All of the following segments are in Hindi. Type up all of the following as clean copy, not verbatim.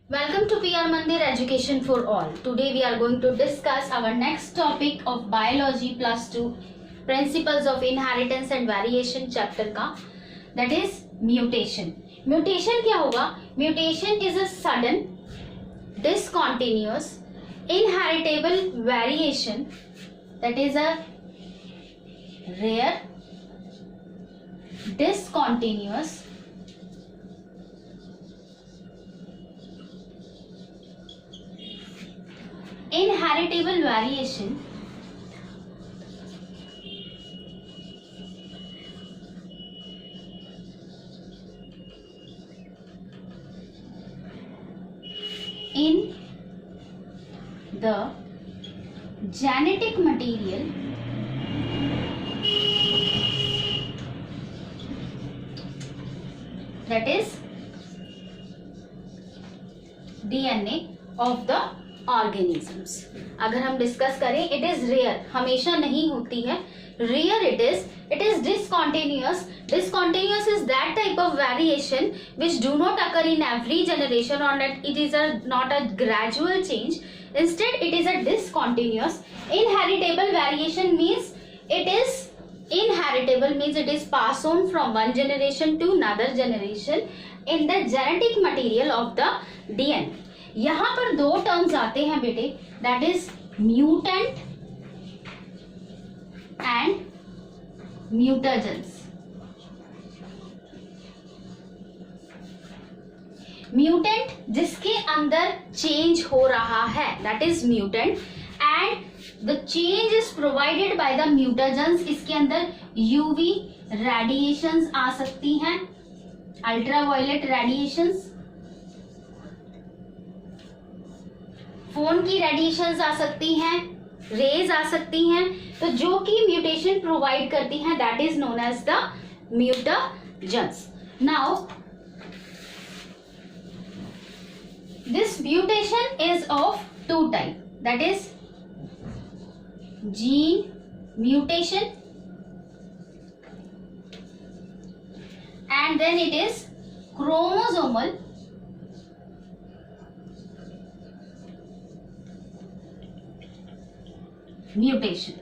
Welcome to PR Mandir Education for All. Today we are going to discuss our next topic of Biology plus 2 Principles of Inheritance and Variation chapter का, that is mutation. Mutation क्या होगा? Mutation is a sudden, discontinuous, inheritable variation that is a rare, discontinuous, inheritable variation in the genetic material that is DNA of the organisms. अगर हम डिस्कस करें, इट इज रेयर, हमेशा नहीं होती है. Rare it is discontinuous. Discontinuous is that type of variation which do not occur in every generation और it is not a gradual change. Instead it is a discontinuous. Inheritable variation means it is inheritable means it is pass on from one generation to another generation in the genetic material of the DNA. यहां पर दो टर्म्स आते हैं बेटे, that is mutant and mutagens. Mutant जिसके अंदर चेंज हो रहा है, that is mutant, and the change is provided by the mutagens. इसके अंदर यूवी रेडिएशंस आ सकती हैं, अल्ट्रावायलेट रेडिएशंस, फोन की रेडिएशंस आ सकती हैं, रेज आ सकती हैं. तो जो कि म्यूटेशन प्रोवाइड करती हैं, that is known as the mutagens. Now this mutation is of two type, that is gene mutation and then it is chromosomal mutation.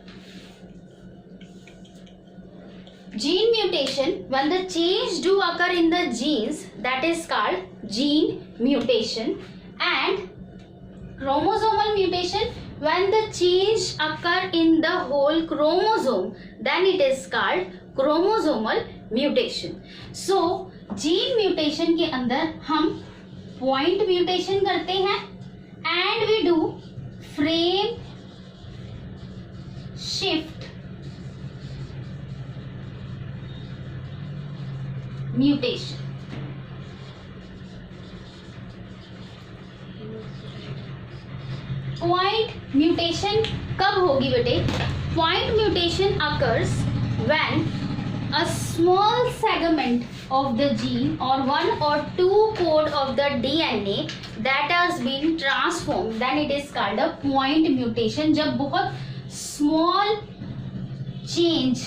Gene mutation, when the change do occur in the genes, that is called gene mutation. And chromosomal mutation, when the change occur in the whole chromosome, then it is called chromosomal mutation. So gene mutation के अंदर हम point mutation करते हैं and we do frame shift mutation. Point mutation कब होगी बेटे? Point mutation occurs when a small segment of the gene or one or two code of the DNA that has been transformed, then it is called a point mutation. जब बहुत small change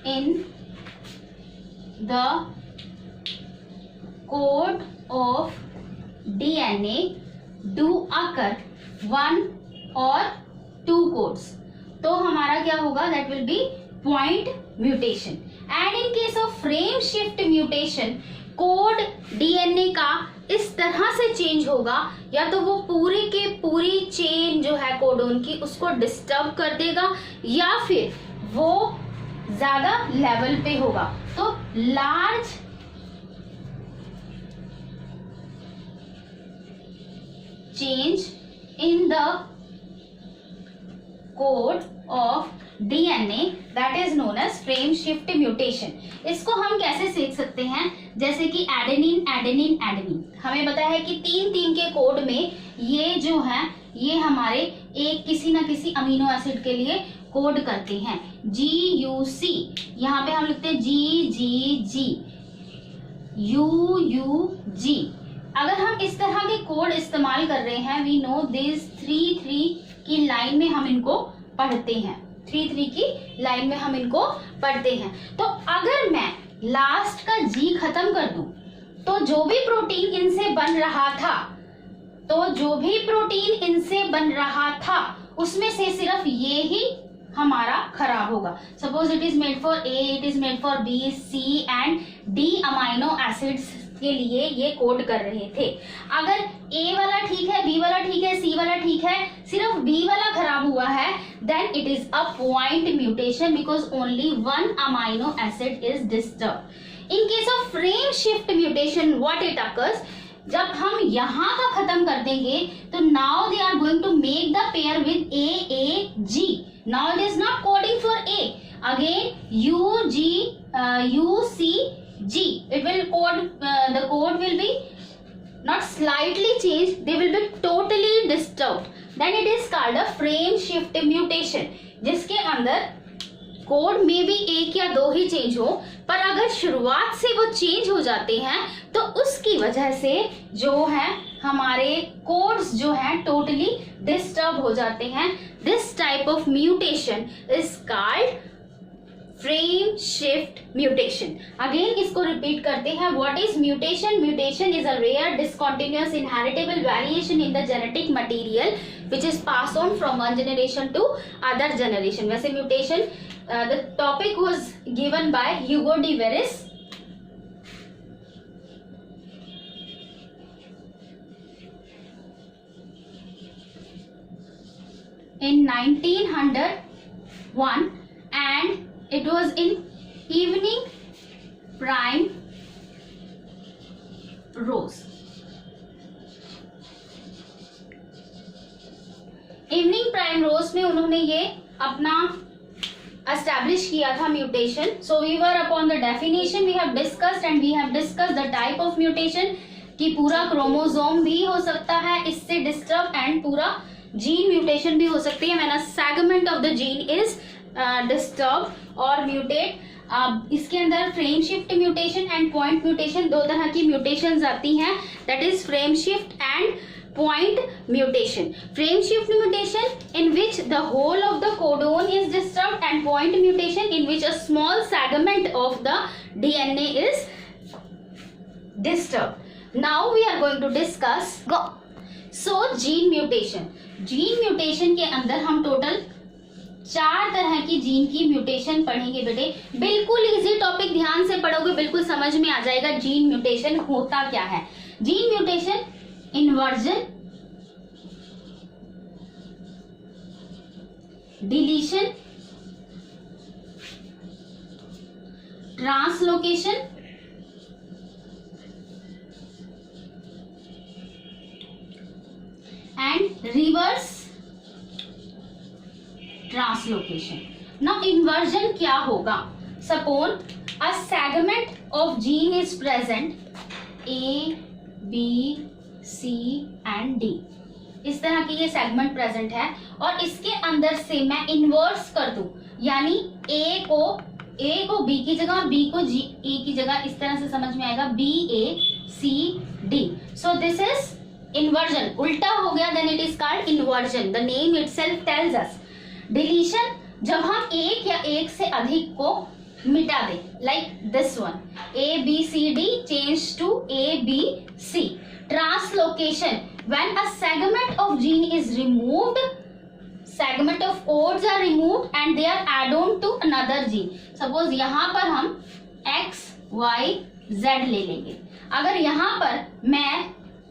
in the code of DNA do occur one or two codes, तो हमारा क्या होगा? That will be point mutation. And in case of frame shift mutation, code DNA का इस तरह से चेंज होगा, या तो वो पूरी के पूरी चेन जो है कोडोन की उसको डिस्टर्ब कर देगा, या फिर वो ज्यादा लेवल पे होगा. तो large change in the code of DNA that is known as frame shift mutation. इसको हम कैसे सीख सकते हैं? जैसे कि एडेनिन एडेनिन एडेनिन, हमें पता है कि 3 के कोड में ये जो है ये हमारे एक किसी ना किसी अमीनो एसिड के लिए कोड करते हैं. GUC, यहाँ पे हम लिखते हैं GGG, UUG. अगर हम इस तरह के कोड इस्तेमाल कर रहे हैं, वी नो दिस 3 की लाइन में हम इनको पढ़ते हैं, 3 की लाइन में हम इनको पढ़ते हैं. तो अगर मैं लास्ट का G खत्म कर दूं तो जो भी प्रोटीन इनसे बन रहा था उसमें से सिर्फ ये ही हमारा खराब होगा। Suppose it is made for A, it is made for B, C and D amino acids के लिए ये कोड कर रहे थे। अगर ए वाला ठीक है, बी वाला ठीक है, सी वाला ठीक है, सिर्फ बी वाला खराब हुआ है, then it is a point mutation because only one amino acid is disturb. In case of frame shift mutation what it occurs, जब हम यहाँ का खत्म कर देंगे तो now they are going to make the pair with AAG. Now it is not coding for A. Again UCG. It will code. The code will be not slightly changed. They will be totally disturbed. Then it is called a frame shift mutation. जिसके अंदर कोड में भी एक या दो ही चेंज हो, पर अगर शुरुआत से वो चेंज हो जाते हैं तो उसकी वजह से जो है हमारे कोड्स जो हैं टोटली डिस्टर्ब हो जाते हैं। This type of mutation is called frame shift mutation. Again इसको रिपीट करते हैं, what is mutation? Mutation is a rare discontinuous inheritable variation in the genetic material which is passed on from one generation to other generation. वैसे mutation the topic was given by Hugo de Veris. In 1901 and it was in Evening Prime Rose. Evening primrose में उन्होंने ये अपना एस्टैब्लिश किया था mutation. So we were upon the definition we have discussed and we have discussed the type of mutation कि पूरा क्रोमोसोम भी हो सकता है इससे डिस्टर्ब एंड पूरा जीन म्यूटेशन भी हो सकती है। मैंने segment of the gene is disturb और म्यूटेट। इसके अंदर frame shift mutation and point mutation, दो तरह की म्यूटेशंस आती हैं, that is frame shift and point mutation. Frame shift mutation in which the whole of the codon is disturbed and point mutation in which a small segment of the DNA is disturbed. Now we are going to discuss so gene mutation. Gene mutation के अंदर हम टोटल 4 तरह की जीन की म्यूटेशन पढ़ेंगे बेटे। बिल्कुल इजी टॉपिक, ध्यान से पढ़ोगे बिल्कुल समझ में आ जाएगा जीन म्यूटेशन होता क्या है। Gene mutation inversion, deletion, translocation, and reverse translocation. Now inversion क्या होगा? Suppose a segment of gene is present, A, B, C and D, इस तरह की ये सेगमेंट प्रेजेंट है और इसके अंदर से मैं इन्वर्स कर दूं, यानी A को B की जगह, B को E की जगह, इस तरह से समझ में आएगा B A C D. So this is inversion, उल्टा हो गया, then it is called inversion. The name itself tells us. Deletion, जब हम एक या एक से अधिक को मिटा दें, like this one, A B C D change to A B C. Translocation, when a segment of gene is removed, segment of codes are removed and they are add on to another gene. Suppose यहाँ पर हम X, Y, Z ले लेंगे. अगर यहाँ पर मैं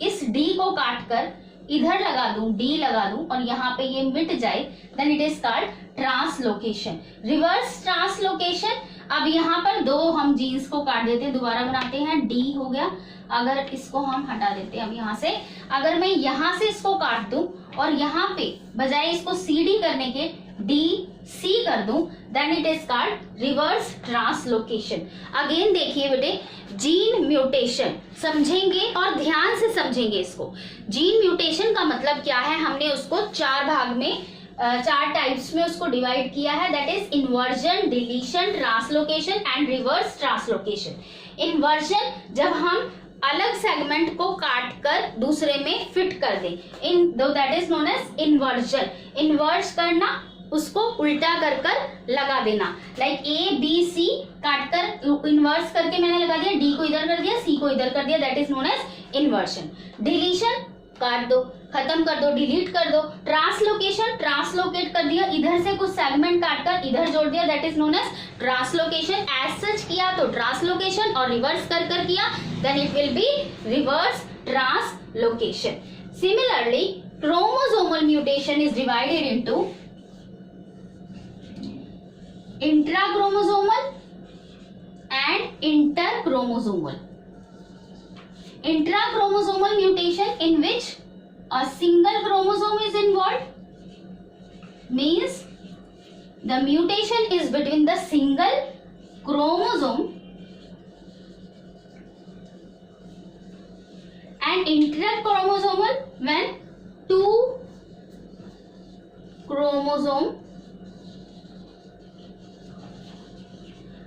इस D को काट कर इधर लगा दूं, D लगा दूं और यहाँ पे ये मिट जाए, then it is called translocation. Reverse translocation, अब यहाँ पर दो हम जीन्स को काट देते हैं, दोबारा बनाते हैं, D हो गया. अगर इसको हम हटा देते हैं अब यहाँ से, अगर मैं यहाँ से इसको काट दूं और यहाँ पे बजाय इसको CD करने के DC कर दूं, then it is called reverse translocation. Again देखिए बेटे, जीन म्यूटेशन समझेंगे और ध्यान से समझेंगे इसको. जीन म्यूटेशन का मतलब क्या है, हमने उसको 4 भाग में 4 टाइप्स में उसको डिवाइड किया है, that is inversion, deletion, translocation and reverse translocation. Inversion, जब हम अलग सेगमेंट को काट कर दूसरे में फिट कर दें, इन दो, that is known as inversion. Inverse करना उसको उल्टा कर कर लगा देना, लाइक ए बी सी काट कर इन्वर्स करके मैंने लगा दिया, डी को इधर कर दिया, सी को इधर कर दिया, that is known as inversion. Deletion काट दो, खत्म कर दो, डिलीट कर दो। ट्रांसलोकेशन ट्रांसलोकेट कर दिया, इधर से कुछ सेगमेंट काट कर इधर जोड़ दिया, that is known as translocation. As such किया तो ट्रांसलोकेशन, और रिवर्स कर कर किया then it will be reverse translocation. Similarly chromosomal mutation is divided into intrachromosomal and interchromosomal. Intrachromosomal mutation in which a single chromosome is involved means the mutation is between the single chromosome and interchromosomal when two chromosome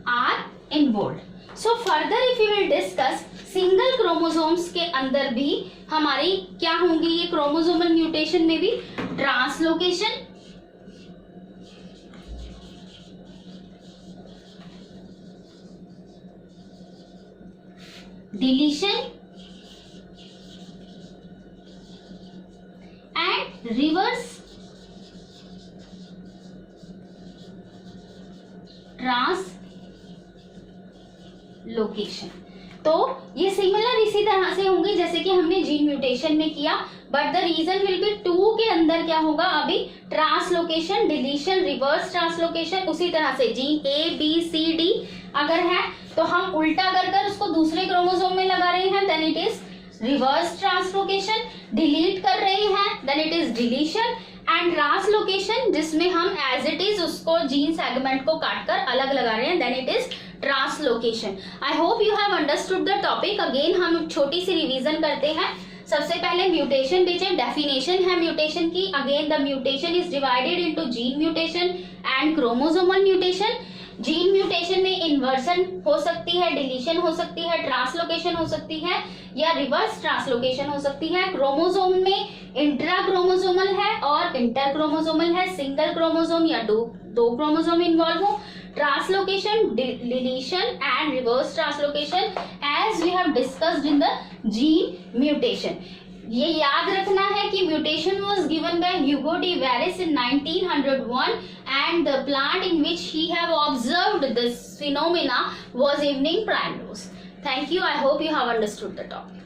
are involved. So further if we will discuss single chromosomes के अंदर भी हमारी क्या होंगी ये क्रोमोसोमल म्यूटेशन में भी translocation, deletion and reverse translocation. तो ये सिमिलर इसी तरह से होंगे जैसे कि हमने जीन म्यूटेशन में किया, but the reason will be two के अंदर क्या होगा अभी ट्रांसलोकेशन, डिलीशन, रिवर्स ट्रांसलोकेशन। उसी तरह से gene A B C D अगर है तो हम उल्टा कर कर उसको दूसरे क्रोमोसोम में लगा रहे हैं then it is reverse translocation. Delete कर रहे हैं then it is deletion. And translocation जिसमें हम एज इट इज उसको जीन सेगमेंट को काटकर अलग लगा रहे हैं then it is translocation. I hope you have understood the topic. Again हम छोटी सी रिवीजन करते हैं। सबसे पहले म्यूटेशन पीछे डेफिनेशन है म्यूटेशन की। Again the mutation is divided into gene mutation and chromosomal mutation. Gene mutation में इन्वर्सन हो सकती है, डिलीशन हो सकती है, ट्रांसलोकेशन हो सकती है या रिवर्स ट्रांसलोकेशन हो सकती है। क्रोमोसोम में इंट्रा क्रोमोसोमल है और इंटर क्रोमोसोमल है, सिंगल क्रोमोसोम या दो क्रोमोसोम इन्वॉल्व हो। Translocation, deletion and reverse translocation as we have discussed in the gene mutation. ये याद रखना है कि mutation was given by Hugo de Vries in 1901 and the plant in which he have observed this phenomena was evening primrose. Thank you. I hope you have understood the topic.